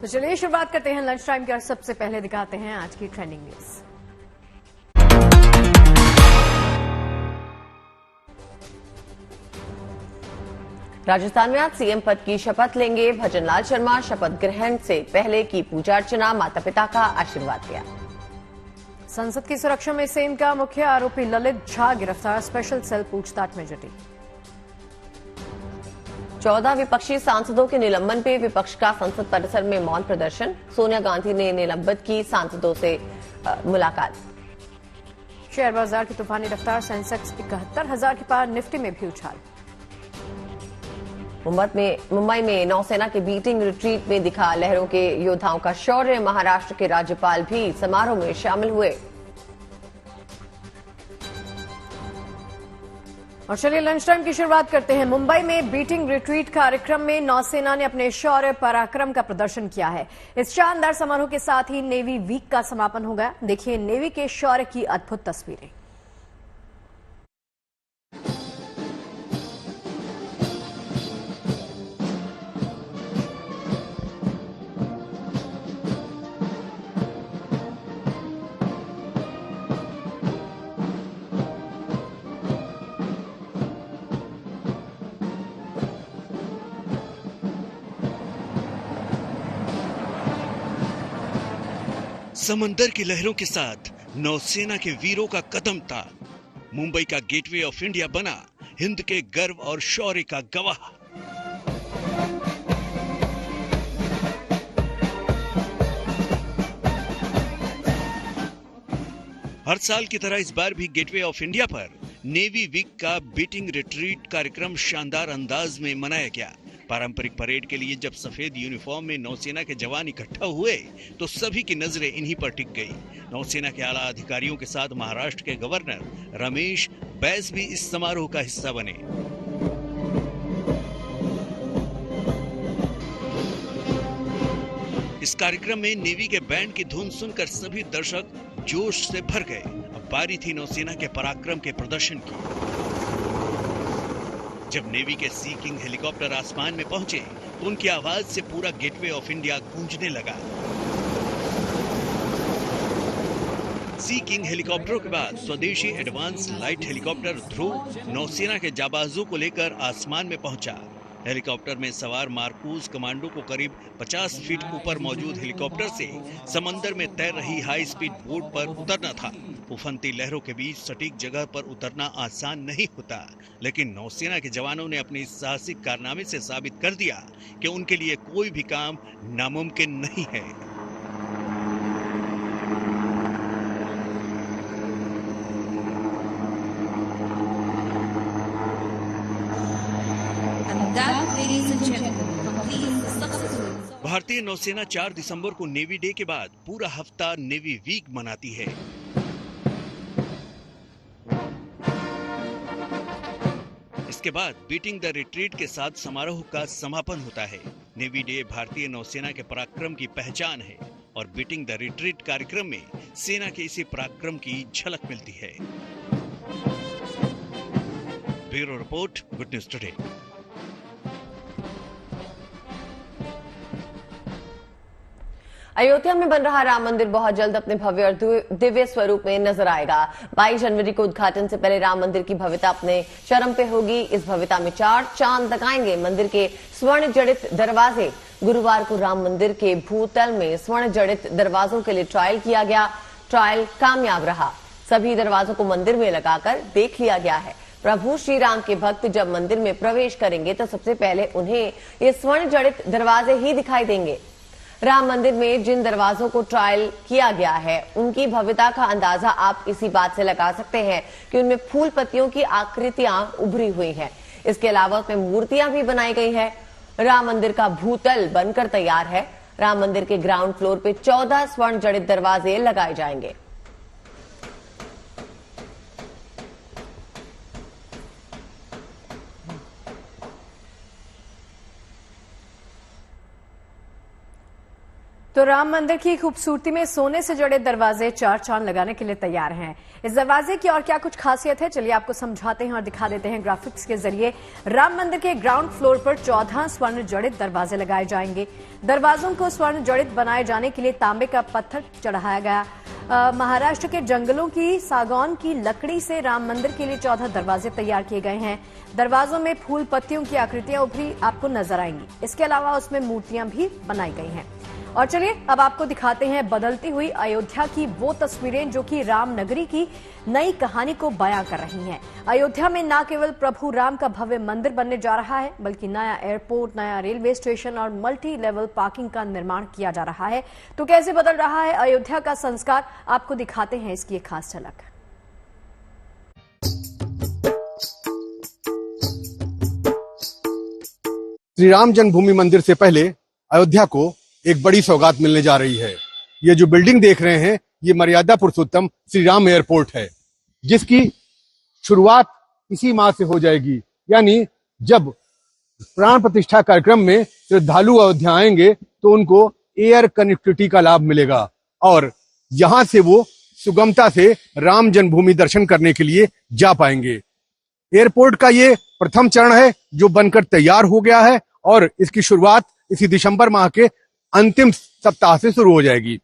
तो चलिए शुरुआत करते हैं लंच टाइम की और सबसे पहले दिखाते हैं आज की ट्रेंडिंग न्यूज। राजस्थान में आज सीएम पद की शपथ लेंगे भजनलाल शर्मा। शपथ ग्रहण से पहले की पूजा अर्चना, माता पिता का आशीर्वाद लिया। संसद की सुरक्षा में सेम का मुख्य आरोपी ललित झा गिरफ्तार, स्पेशल सेल पूछताछ में जुटी। 14 विपक्षी सांसदों के निलंबन पे विपक्ष का संसद परिसर में मौन प्रदर्शन। सोनिया गांधी ने निलंबित की सांसदों से मुलाकात। शेयर बाजार की तूफानी रफ्तार, सेंसेक्स 71,000 के पार, निफ्टी में भी उछाल। मुंबई में नौसेना के बीटिंग रिट्रीट में दिखा लहरों के योद्धाओं का शौर्य। महाराष्ट्र के राज्यपाल भी समारोह में शामिल हुए। और चलिए लंच टाइम की शुरुआत करते हैं। मुंबई में बीटिंग रिट्रीट कार्यक्रम में नौसेना ने अपने शौर्य पराक्रम का प्रदर्शन किया है। इस शानदार समारोह के साथ ही नेवी वीक का समापन हो गया। देखिए नेवी के शौर्य की अद्भुत तस्वीरें। समंदर की लहरों के साथ नौसेना के वीरों का कदम था। मुंबई का गेटवे ऑफ इंडिया बना, हिंद के गर्व और शौर्य का गवाह। हर साल की तरह इस बार भी गेटवे ऑफ इंडिया पर नेवी वीक का बीटिंग रिट्रीट कार्यक्रम शानदार अंदाज में मनाया गया। पारंपरिक परेड के लिए जब सफेद यूनिफॉर्म में नौसेना के जवान इकट्ठा हुए तो सभी की नजरें इन्हीं पर टिक गई। नौसेना के आला अधिकारियों के साथ महाराष्ट्र के गवर्नर रमेश बैस भी इस समारोह का हिस्सा बने। इस कार्यक्रम में नेवी के बैंड की धुन सुनकर सभी दर्शक जोश से भर गए। अब बारी थी नौसेना के पराक्रम के प्रदर्शन की। जब नेवी के सी किंग हेलीकॉप्टर आसमान में पहुंचे तो उनकी आवाज से पूरा गेटवे ऑफ इंडिया गूंजने लगा। सी किंग हेलीकॉप्टरों के बाद स्वदेशी एडवांस लाइट हेलीकॉप्टर ध्रुव नौसेना के जाबाजों को लेकर आसमान में पहुंचा। हेलीकॉप्टर में सवार मार्कूज कमांडो को करीब 50 फीट ऊपर मौजूद हेलीकॉप्टर से समंदर में तैर रही हाई स्पीड बोट पर उतरना था। उफनती लहरों के बीच सटीक जगह पर उतरना आसान नहीं होता, लेकिन नौसेना के जवानों ने अपने इस साहसिक कारनामे से साबित कर दिया कि उनके लिए कोई भी काम नामुमकिन नहीं है। भारतीय नौसेना 4 दिसंबर को नेवी डे के बाद पूरा हफ्ता नेवी वीक मनाती है। इसके बाद बीटिंग द रिट्रीट के साथ समारोह का समापन होता है। नेवी डे भारतीय नौसेना के पराक्रम की पहचान है और बीटिंग द रिट्रीट कार्यक्रम में सेना के इसी पराक्रम की झलक मिलती है। Bureau report, good news today. Ayodhya में बन रहा राम मंदिर बहुत जल्द अपने भव्य और दिव्य स्वरूप में नजर आएगा। 22 जनवरी को उद्घाटन से पहले राम मंदिर की भव्यता अपने चरम पे होगी। इस भव्यता में 4 चांद लगाएंगे मंदिर के स्वर्ण जड़ित दरवाजे। गुरुवार को राम मंदिर के भूतल में स्वर्ण जड़ित दरवाजों के लिए ट्रायल किया गया। ट्रायल कामयाब रहा। सभी दरवाजों को मंदिर में लगाकर देख लिया गया है। प्रभु श्री राम के भक्त जब मंदिर में प्रवेश करेंगे तो सबसे पहले उन्हें ये स्वर्ण जड़ित दरवाजे ही दिखाई देंगे। राम मंदिर में जिन दरवाजों को ट्रायल किया गया है उनकी भव्यता का अंदाजा आप इसी बात से लगा सकते हैं कि उनमें फूल पत्तियों की आकृतियां उभरी हुई हैं। इसके अलावा उसमें मूर्तियां भी बनाई गई है। राम मंदिर का भूतल बनकर तैयार है। राम मंदिर के ग्राउंड फ्लोर पे 14 स्वर्ण जड़ित दरवाजे लगाए जाएंगे। तो राम मंदिर की खूबसूरती में सोने से जड़े दरवाजे चार चांद लगाने के लिए तैयार हैं। इस दरवाजे की और क्या कुछ खासियत है, चलिए आपको समझाते हैं और दिखा देते हैं ग्राफिक्स के जरिए। राम मंदिर के ग्राउंड फ्लोर पर 14 स्वर्ण जड़ित दरवाजे लगाए जाएंगे। दरवाजों को स्वर्ण जड़ित बनाए जाने के लिए तांबे का पत्थर चढ़ाया गया। महाराष्ट्र के जंगलों की सागौन की लकड़ी से राम मंदिर के लिए 14 दरवाजे तैयार किए गए हैं। दरवाजों में फूल पत्तियों की आकृतियां उभरी आपको नजर आएंगी। इसके अलावा उसमें मूर्तियां भी बनाई गई हैं। और चलिए अब आपको दिखाते हैं बदलती हुई अयोध्या की वो तस्वीरें जो कि राम नगरी की नई कहानी को बयां कर रही हैं। अयोध्या में न केवल प्रभु राम का भव्य मंदिर बनने जा रहा है, बल्कि नया एयरपोर्ट, नया रेलवे स्टेशन और मल्टी लेवल पार्किंग का निर्माण किया जा रहा है। तो कैसे बदल रहा है अयोध्या का संस्कार, आपको दिखाते हैं इसकी एक खास झलक। श्री राम जन्मभूमि मंदिर से पहले अयोध्या को एक बड़ी सौगात मिलने जा रही है। ये जो बिल्डिंग देख रहे हैं, ये मर्यादा पुरुषोत्तम श्री राम एयरपोर्ट है, जिसकी शुरुआत इसी माह से हो जाएगी। यानी जब प्राण प्रतिष्ठा कार्यक्रम में श्रद्धालु अयोध्या आएंगे तो उनको एयर कनेक्टिविटी का लाभ मिलेगा और यहां से वो सुगमता से राम जन्मभूमि दर्शन करने के लिए जा पाएंगे। एयरपोर्ट का ये प्रथम चरण है जो बनकर तैयार हो गया है और इसकी शुरुआत इसी दिसंबर माह के अंतिम सप्ताह से शुरू हो जाएगी।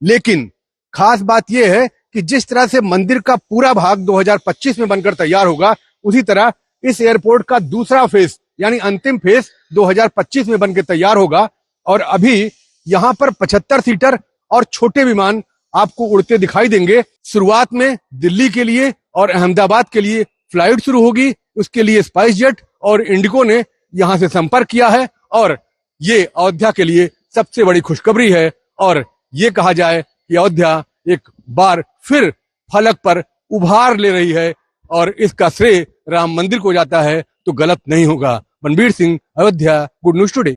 लेकिन खास बात यह है कि जिस तरह से मंदिर का पूरा भाग 2025 में बनकर तैयार होगा, उसी तरह इस एयरपोर्ट का दूसरा फेज यानी अंतिम फेज 2025 में बनकर तैयार होगा। और अभी यहां पर 75 सीटर और छोटे विमान आपको उड़ते दिखाई देंगे। शुरुआत में दिल्ली के लिए और अहमदाबाद के लिए फ्लाइट शुरू होगी। उसके लिए स्पाइस जेट और इंडिगो ने यहां से संपर्क किया है और ये अयोध्या के लिए सबसे बड़ी खुशखबरी है। और ये कहा जाए कि अयोध्या एक बार फिर फलक पर उभार ले रही है और इसका श्रेय राम मंदिर को जाता है तो गलत नहीं होगा। Manbir Singh, Ayodhya, good news today.